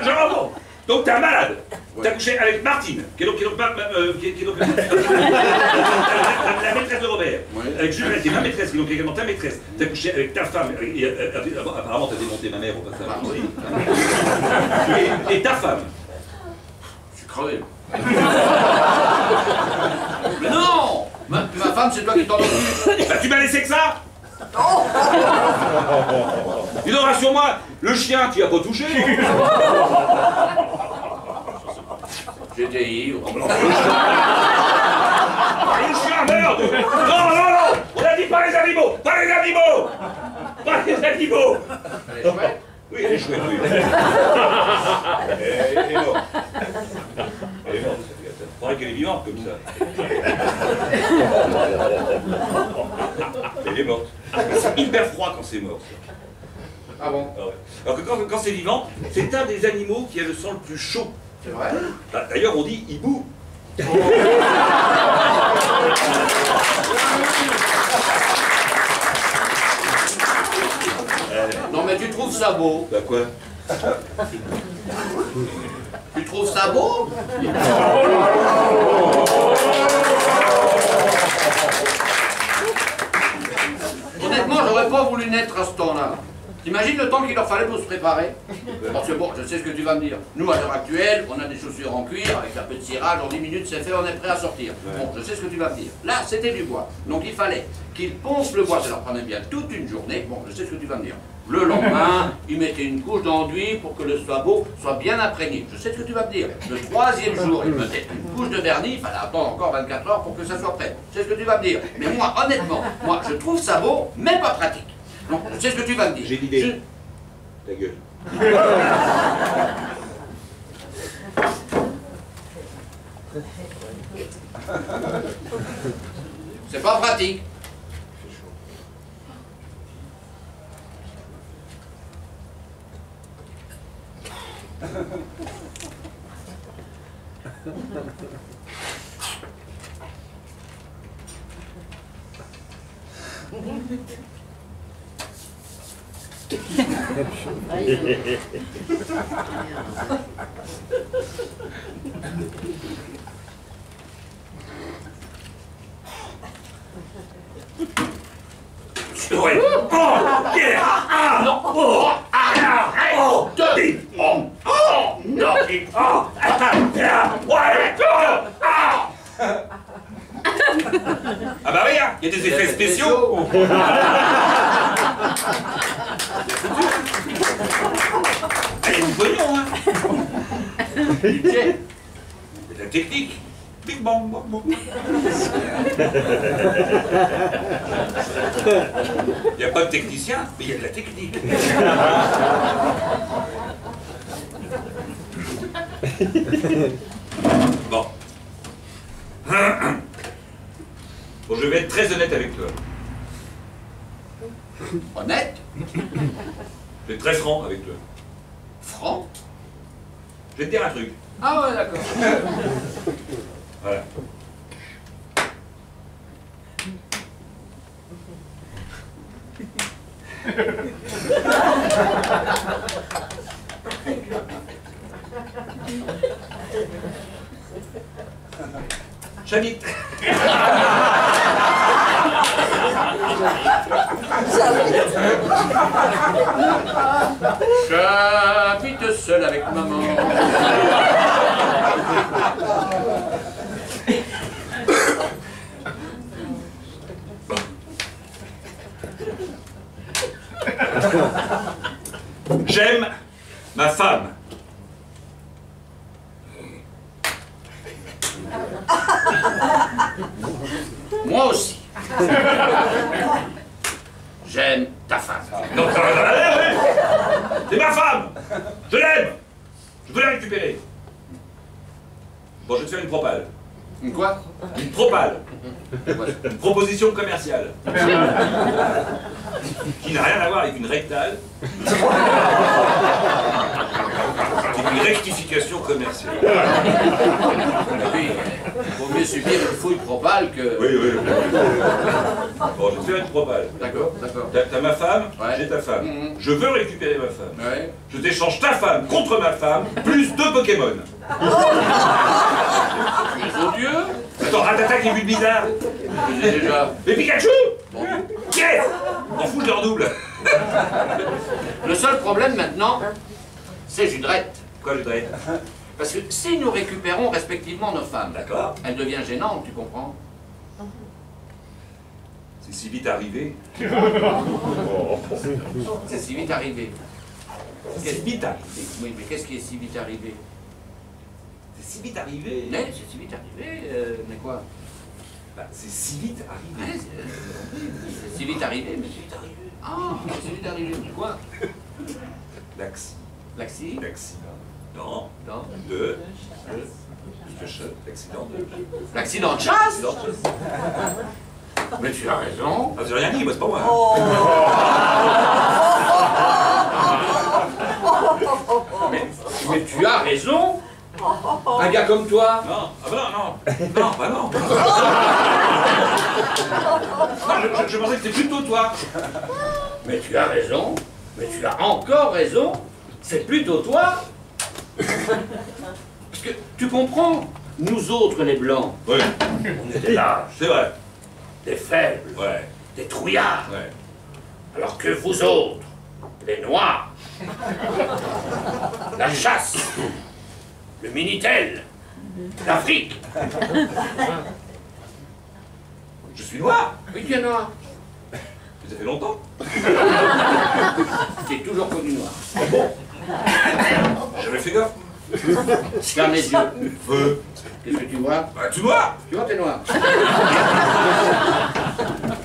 Jean, donc t'es un malade. T'as couché avec Martine, qui est donc la maîtresse de Robert. Avec Juliette, qui est ma maîtresse, qui est donc également ta maîtresse. T'as couché avec ta femme, apparemment t'as démonté ma mère au passage. Et ta femme. Je suis crevé. Mais non, ma femme, c'est toi qui t'en occupes. Bah tu m'as laissé que ça. Dis donc, rassure-moi, le chien, tu as pas touché. J'étais ivre. Le chien, merde. Non, on a dit pas les animaux. Pas les animaux. Pas les animaux. Elle est chouette. Oui, elle est chouette, oui. Elle est morte. Elle est morte. Il faudrait qu'elle est vivante comme ça. Elle est morte. C'est hyper froid quand c'est mort. Ah bon? Ah ouais. Alors que quand c'est vivant, c'est un des animaux qui a le sang le plus chaud. C'est vrai? D'ailleurs, on dit hibou. Non mais tu trouves ça beau? Bah quoi? Tu trouves ça beau? Honnêtement, j'aurais pas voulu naître à ce temps-là. T'imagines le temps qu'il leur fallait pour se préparer? Parce que bon, je sais ce que tu vas me dire. Nous, à l'heure actuelle, on a des chaussures en cuir, avec un peu de cirage, en 10 minutes c'est fait, on est prêt à sortir. Bon, je sais ce que tu vas me dire. Là, c'était du bois. Donc il fallait qu'ils poncent le bois, ça leur prenait bien toute une journée. Bon, je sais ce que tu vas me dire. Le lendemain, ils mettaient une couche d'enduit pour que le sabot soit bien imprégné. Je sais ce que tu vas me dire. Le troisième jour, ils mettaient une couche de vernis, il fallait attendre encore 24 heures pour que ça soit prêt. Je sais ce que tu vas me dire. Mais moi, honnêtement, moi, je trouve ça beau, mais pas pratique. Donc, je sais ce que tu vas me dire. J'ai l'idée. Ta gueule. C'est pas pratique. Ouais. Oh, yeah. Ah, non. Oh, ah, oh, deux. Oh, oh, non. Oh, ah, ouais. Ah. Ah bah oui, hein, il y a des effets spéciaux. Il y a du pognon, hein. Budget. C'est la technique. Big bang, bang, bang. Il n'y a pas de technicien, mais il y a de la technique. Bon. Bon, je vais être très honnête avec toi. Honnête? Je vais être très franc avec toi. Franc? Je vais te dire un truc. Ah ouais, d'accord. Voilà. J'habite. J'habite seul avec maman. J'aime ma femme. Moi aussi. J'aime ta femme. Non, c'est ma femme. Je l'aime. Je veux la récupérer. Bon, je vais te faire une propale. Une quoi? Une propale. Une proposition commerciale. Qui n'a rien à voir avec une rectale. C'est une rectale. Rectification commerciale. Oui, il vaut mieux subir une fouille propale que... Oui, oui. Bon, je vais te faire une propale. D'accord, d'accord. T'as ma femme, Ouais. j'ai ta femme. Mhm. Je veux récupérer ma femme. Ouais. Je t'échange ta femme contre ma femme, plus 2 Pokémon. Mon Dieu. Attends, Ratata qui est but bizarre. Je l'ai déjà. Mais Pikachu Bon. Yes On fout, je leur double. Le seul problème maintenant, c'est Judrette. Quoi, je dirais? Parce que si nous récupérons respectivement nos femmes, D'accord. elle devient gênante, tu comprends? C'est si vite arrivé. C'est si vite arrivé. C'est si vite arrivé. Oui, mais qu'est-ce qui est si vite arrivé? C'est si vite arrivé. Mais c'est si vite arrivé, mais quoi? Bah, c'est si vite arrivé. Ouais, c'est si vite arrivé, mais c'est vite arrivé. Ah, c'est vite arrivé, mais quoi? L'accident. L'accident? L'accident. Non. De. L'accident de. L'accident de chasse? L'accident de chasse. Mais tu as raison. Ah, j'ai rien dit, moi, c'est pas moi. Mais tu as raison. Un gars comme toi. Non, ah bah non. Non, bah non. Non, je pensais que c'était plutôt toi. Mais tu as raison. Mais tu as encore raison. C'est plutôt toi. Parce que tu comprends, nous autres les blancs, Oui, on est des lâches, c'est vrai. des faibles, Ouais, des trouillards. ouais. Alors que vous autres, les noirs, la chasse, le Minitel, l'Afrique. Je suis noir. Oui, tu es noir. Mais ça fait longtemps. Tu es toujours connu noir. J'avais fait gaffe. Ferme les yeux. Feu. Qu'est-ce que tu vois? Bah, tout noir. Tu vois, t'es noir.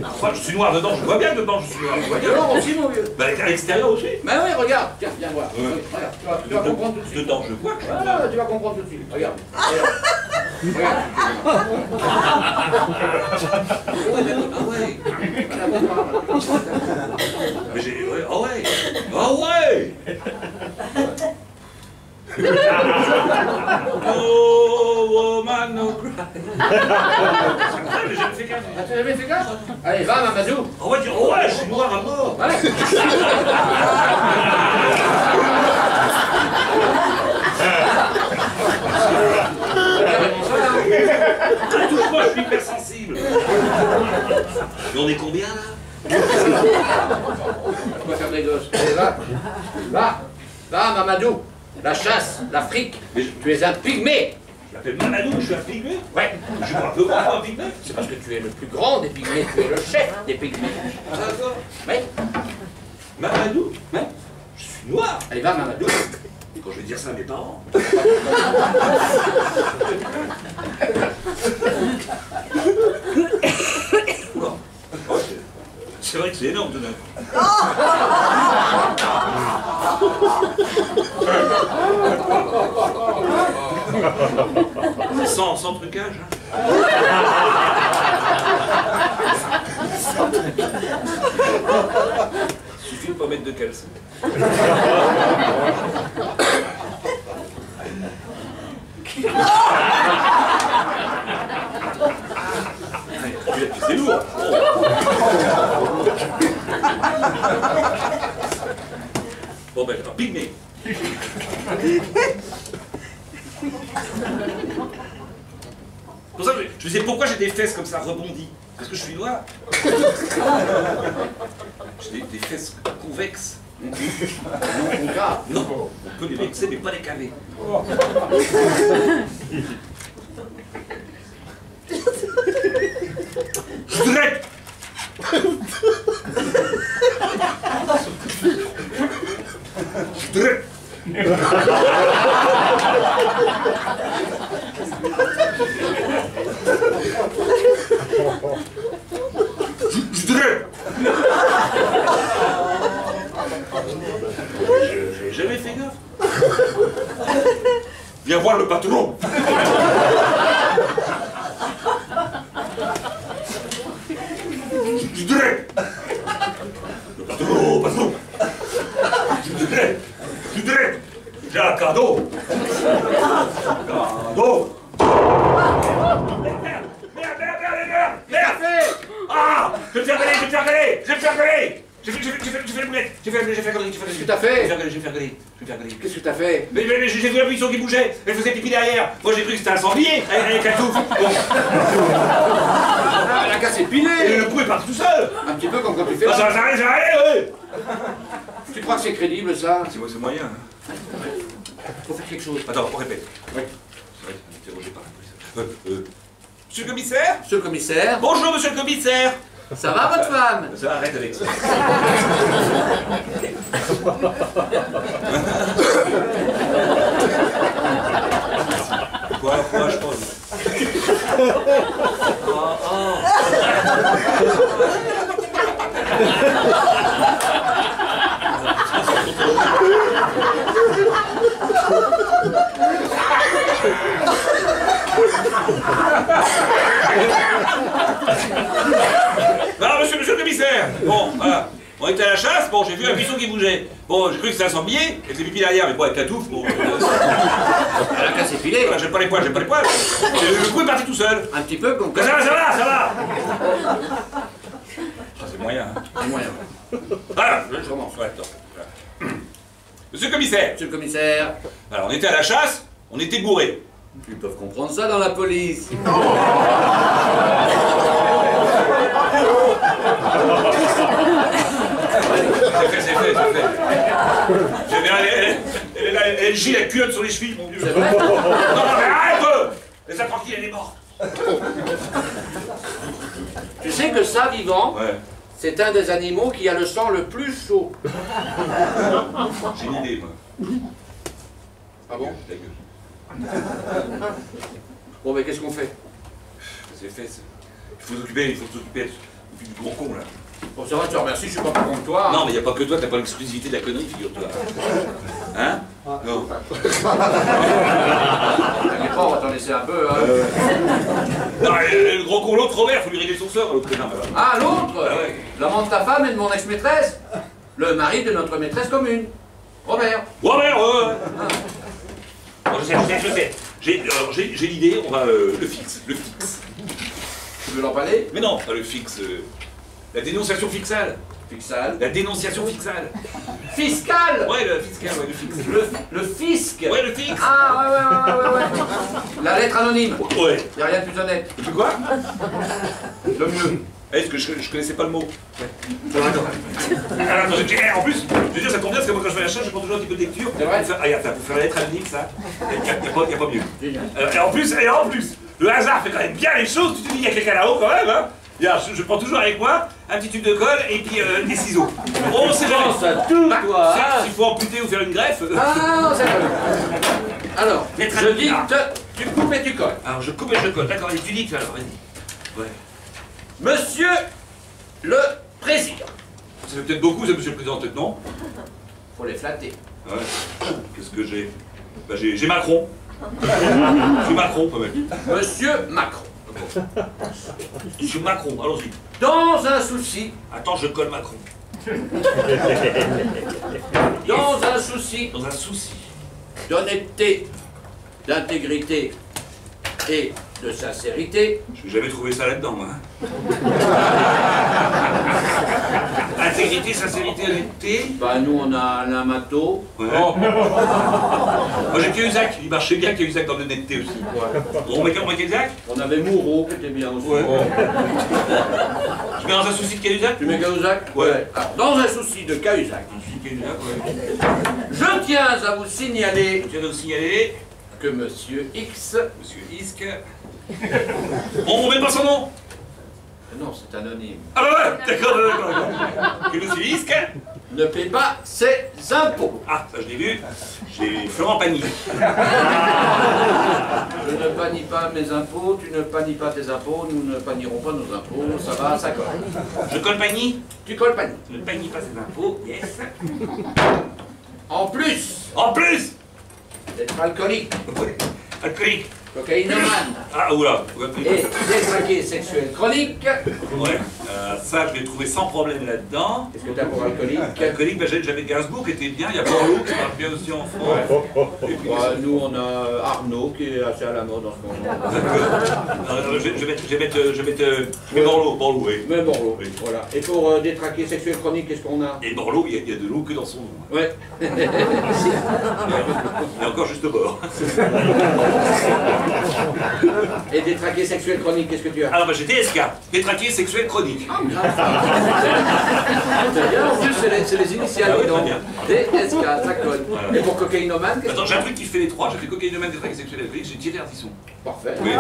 Enfin, je suis noir dedans, je vois bien que dedans, je suis noir. Je vois T'es bien. noir aussi, mon vieux. Bah, à l'extérieur aussi. Mais oui, regarde. Tiens, viens voir. Ouais. Oui, regarde. Tu vas comprendre tout de suite. Dedans, je vois que je suis noir. Voilà, tu vas comprendre tout de suite. Regarde. Regarde. Mais j'ai. Ouais, ah ouais. Ah ouais. Oh, woman, no cry. Ah, mais j'ai fait gaffe. Ah, tu avais fait gaffe? Allez, va, Mamadou. On va dire, oh ouais, je suis noir à mort. Ouais. Touche-moi, je suis hypersensible. Mais on est combien là? Tu vas faire des gosses. Allez, va. Va. Va, Mamadou. La chasse, l'Afrique. Tu es un pygmée. Je m'appelle Mamadou, je suis un pygmée. Ouais. Je suis un peu grand, un pygmée. C'est parce que tu es le plus grand des pygmées. Tu es le chef des pygmées. Ah, d'accord. Oui. Mamadou, Oui. je suis noir. Allez, va, Mamadou. Et quand je vais dire ça à mes parents. Oula. Oh, c'est vrai que c'est énorme tout d'un coup. Sans trucage. Hein. Suffit de pas mettre de caleçon. C'est lourd. Bon ben, attends, pygmée. Pour ça, je disais pourquoi j'ai des fesses comme ça rebondies. Parce que je suis noir. J'ai des fesses convexes. Non, mon gars. Non, on peut les vexer mais pas les caver. Je dirais. Je dirais. Je dirais. J'ai jamais fait gaffe. Viens voir le patron. Je dirais. Le patron, patron. Je dirais. J'ai un cadeau. Cadeau. Merde. Ah, je vais me faire gueuler. J'ai fait le boulette. J'ai fait connerie. Qu'est-ce que t'as fait? Je vais faire gueuler. Qu'est-ce que t'as fait? Mais j'ai vu la buisson qui bougeait. Elle faisait pipi derrière. Moi, j'ai cru que c'était un sanglier avec la touffe. Bon. Ah, la casse est pilée. Et le coup est parti tout seul. Un petit peu comme quand tu fais Ah, ça. ça allait. Tu crois que c'est crédible, ça? C'est moyen. Faut faire quelque chose. Attends, on répète. Oui. Ça va être interrogé par la police. Monsieur le commissaire? Monsieur le commissaire. Bonjour, monsieur le commissaire. Ça va, votre femme? Ça arrête avec ça. Quoi, je pense. Alors, monsieur le commissaire, bon, voilà. On était à la chasse, bon, j'ai vu un buisson qui bougeait. Bon, j'ai cru que c'était un sanglier, et c'est pipi derrière, mais bon, avec la touffe, bon. La casse est pilée. Voilà, j'aime pas les poils. Le coup est parti tout seul. Un petit peu comme Ça va. C'est moyen, hein. C'est moyen. Voilà, Je commence. Ouais, attends. Voilà. Monsieur le commissaire, Monsieur le commissaire. alors on était à la chasse, on était bourrés. Ils peuvent comprendre ça dans la police. C'est fait. Elle gît la culotte sur les chevilles, mon Dieu. C'est vrai? Non, mais arrête! Laisse-la tranquille, elle est morte. Tu sais que ça, vivant, Ouais, c'est un des animaux qui a le sang le plus chaud. j'ai une idée, moi. Ah bon? Ta gueule. Bon, mais qu'est-ce qu'on fait? C'est fait, ça. Il faut s'occuper du gros con, là. Bon, ça va, je te remercie, je suis pas plus con que toi. Non, mais il n'y a pas que toi, t'as pas l'exclusivité de la connerie, figure-toi. Hein? Non. T'inquiète pas, on va t'en laisser un peu, hein. Non, le gros con, l'autre, Robert, faut lui régler son sort, l'autre connard, là. Ah, l'autre? Ah ouais. L'amant de ta femme et de mon ex-maîtresse? Le mari de notre maîtresse commune. Robert. Robert, ouais. Bon, je sais. J'ai l'idée, on va le fixe. Tu veux l'emballer? Mais non, pas le fixe. La dénonciation fixale. Fixal. La dénonciation fixale. Fiscal. Ouais, le fiscal, ouais, le fixe. Le fisc. Ouais, le fixe. Ah, ouais. La lettre anonyme. Ouais. Y a rien de plus honnête. Tu quoi? Le mieux. Est-ce que je connaissais pas le mot? Ouais. Attends, en plus, je veux dire, ça tombe bien parce que moi quand je fais la chasse, je prends toujours un petit peu de lecture. C'est vrai? Ah, regarde, pour faire la lettre anonyme, ça. Y a pas mieux. Génial. Et en plus, le hasard fait quand même bien les choses. Tu te dis, il y a quelqu'un là-haut quand même, hein. Je prends toujours avec moi un petit tube de colle et puis des ciseaux. On sait jamais. Pense à tout, toi. S'il faut amputer ou faire une greffe. Ah, c'est pas bien. Alors, Lettre je anonyme. dicte, tu coupes et tu colles. Alors je coupe et je colle. D'accord, et tu dictes alors, vas-y. Ouais. Monsieur le Président. Ça fait peut-être beaucoup, ça, monsieur le président, peut-être non? Faut les flatter. Ouais. Qu'est-ce que j'ai? Bah, j'ai Macron. J'ai Macron, quand même. Monsieur Macron. Monsieur Macron, allons-y. Dans un souci, Attends, je colle Macron. dans un souci Dans un souci. d'honnêteté, d'intégrité et de sincérité, Je n'ai jamais trouvé ça là-dedans, moi. Hein. Intégrité, sincérité, honnêteté. bah nous on a un mato. Ouais. Moi j'ai Cahuzac, il marchait bien Cahuzac dans l'honnêteté aussi. On met Cahuzac? On avait Moreau qui était bien aussi. Ouais. Je mets dans un souci de Cahuzac? Tu mets Cahuzac? Ouais. Alors, dans un souci de Cahuzac, Cahuzac, ouais. je tiens à vous signaler Je viens de vous signaler, que Monsieur X, monsieur Isque. On met pas son nom? non c'est anonyme, Ah bah ouais, d'accord. Que monsieur Isque ne paie pas ses impôts. Ah, ça je l'ai vu. J'ai Florent Pagny. Je ne panie pas mes impôts, tu ne panies pas tes impôts, nous ne panierons pas nos impôts, ça va, ça colle. Je colle Pagny. Tu colles panie. Je ne pagne pas ses impôts. Yes. En plus D'être alcoolique, alcoolique. cocaïnomane Ah, oula. et détraqué sexuel chronique, Ouais. Ça, je l'ai trouvé sans problème là-dedans. Qu'est-ce que tu as pour alcoolique? Alcoolique, ben, j'avais Gainsbourg qui était bien, il y a Borloo qui marche bien aussi en France. Et puis, Nous, on a Arnaud qui est assez à la mode en ce moment. non, je vais mettre Borloo, oui. Mais Borloo, Oui. voilà. Et pour détraquer sexuel chronique, qu'est-ce qu'on a? Et Borloo, il y a de l'eau que dans son nom. Ouais. Il est encore juste au bord. Et détraquer sexuel chronique, qu'est-ce que tu as? Alors, ben, j'ai DSK, détraqué sexuel chronique. C'est bien, en plus, c'est les initiales, Ah oui, donc. très bien. DSK, ça colle. Voilà. Et pour cocaïnomane, qu'est-ce que Attends, j'ai un truc qui fait les trois. J'ai fait cocaïnomane, détraqué sexuel alcoolique, j'ai Thierry Ardisson. Parfait. Oui.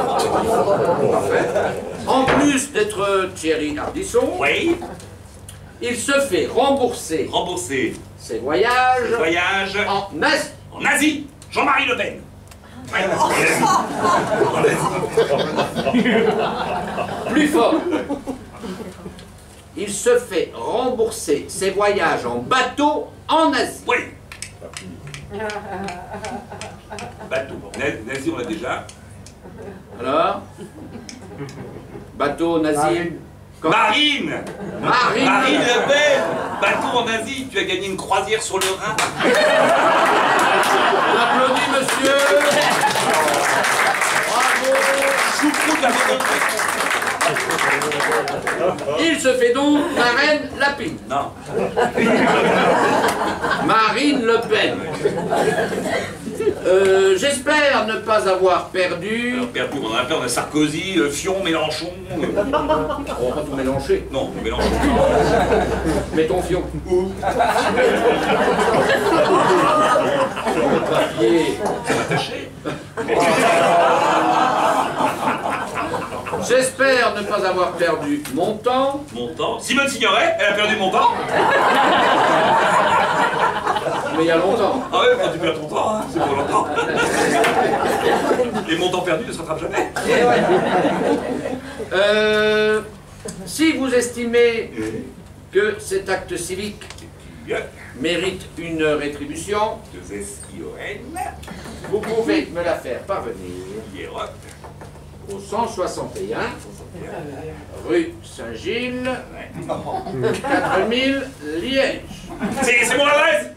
Parfait. En plus d'être Thierry Ardisson, Oui. il se fait rembourser Rembourser ses voyages voyage en Asie. en Asie. Jean-Marie Le Pen. Ouais. Plus fort. Il se fait rembourser ses voyages en bateau en Asie. Oui. Bateau. Nazi, on l'a déjà. Alors, bateau nazi. Marine. Marine. Marine Le Pen. Bateau en Asie. Tu as gagné une croisière sur le Rhin. On applaudit, monsieur. Bravo. Choucroute la volonté. Il se fait donc Marine Lapine. Non. Marine Le Pen. J'espère ne pas avoir perdu. Alors, perdu, on en a plein. On a Sarkozy, Fion, Mélenchon. On va pas tout mélanger. Non, Mélenchon. Mets ton fion. Où? Le papier. C'est attaché. J'espère ne pas avoir perdu mon temps. Mon temps. Simone Signoret, elle a perdu mon temps. Mais il y a longtemps. Ah ouais, quand tu perds ton temps, hein, c'est pour longtemps. Et mon temps perdu ne se rattrape jamais. Et ouais. Si vous estimez que cet acte civique mérite une rétribution, Deux S-I-O-N. vous pouvez me la faire parvenir Hierot. au 161 rue Saint-Gilles, 4000 Liège. C'est mon adresse.